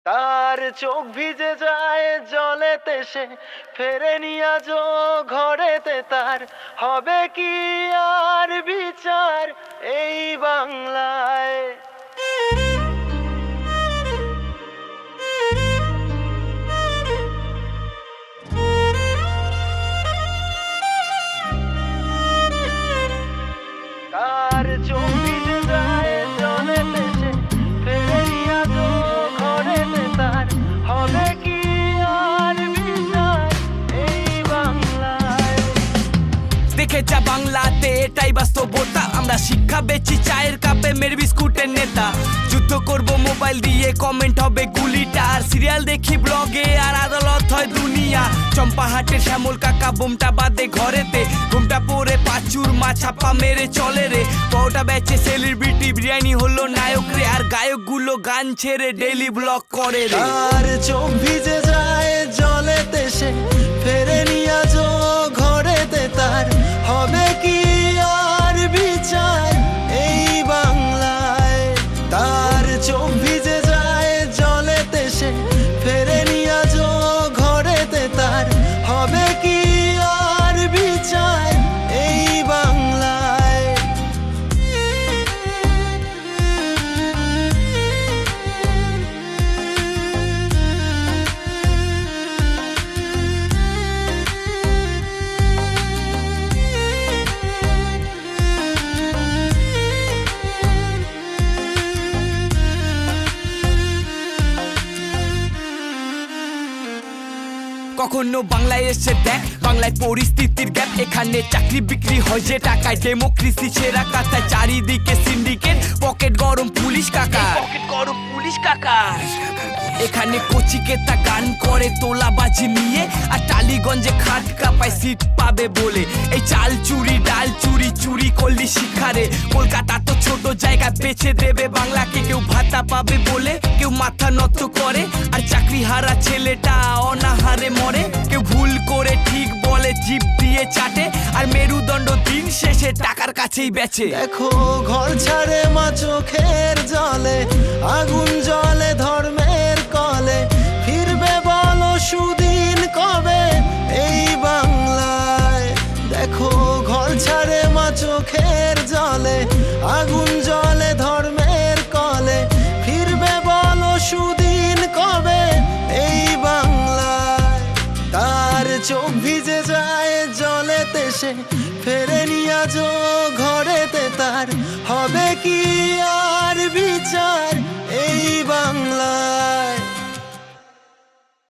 তার চোখ ভিজে যায় জলেতে, সে ফেরেনি আজও ঘরেতে। তার হবে কি আর বিচার এই বাংলায়? তার চোখ ভিজে যায় জলেতে, সে ফেরেনি আজও ঘরেতে। তার হবে কি আর বিচার এই বাংলায়? দেখে যা বাংলাতে এটাই বাস্তবতা। আমরা শিক্ষা বেচি চায়ের কাপে, মের বিস্কুটের নেতা। যুদ্ধ করব মোবাইল দিয়ে, কমেন্ট হবে গুলিটা। আর সিরিয়াল দেখি ব্লগে, আর আদালত হয় দুনিয়া। চম্পাহাটের শ্যামল কাকা বোমটা বাদে ঘরেতে, ঘুমটা পরে পাচুর মা ছাপা মেরে চলে রে। বউটা বেচে সেলিব্রিটি, বিরিয়ানি হলো নায়ক রে। আর গায়কগুলো গান ছেড়ে ডেইলি ব্লগ করে রে। তার চোখ ভিজে যায় জলেতে, সে ফেরেনি আজও ঘরেতে। তার হবে কি আর বিচার এই বাংলায়? তার চোখ ভিজে যায় জলেতে, সে ফেরেনি আজও ঘরেতে। তার হবে কি আর বিচার এই বাংলায়? কখনো বাংলায় এসে দেখ, বাংলায় পরিস্থিতির গ্যাপ। এখানে চাকরি বিক্রি হয় যে টাকায়, ডেমোক্রেসি সেরা কাতায়। চারিদিকে সিন্ডিকেট, পকেট গরম পুলিশ কাকা, পকেট গরম পুলিশ কাকা। এখানে কচিকেতা গান করে তোলাবাজি নিয়ে, আর টালিগঞ্জে খাট কাপায় সিট পাবে বলে। এই চাল চুরি ডাল চুরি, চুরি করলি শিখারে। কলকাতা তো ছোট জায়গা, বেছে দেবে বাংলাকে। কেউ ভাতা পাবে বলে কেউ মাথা নত করে, আর চাকরি হারা ছেলেটা অনাহারে মরে। কেউ ভুল করে ঠিক বলে, জিভ দিয়ে চাটে। আর মেরুদণ্ড দিন শেষে টাকার কাছেই বেচে। দেখো ঘর ছাড়ে মা চোখের জলে, আগুন জলে ধর্মের কলে। ফিরবে বলো সুদিন কবে এই বাংলায়? দেখো ঘর ছাড়ে মা চোখের জলে, আগুন জলে ধর্মের কলে। ফিরবে বলো সুদিন কবে এই বাংলায়? তার চোখ ভিজে যায় জলেতে, সে ফেরে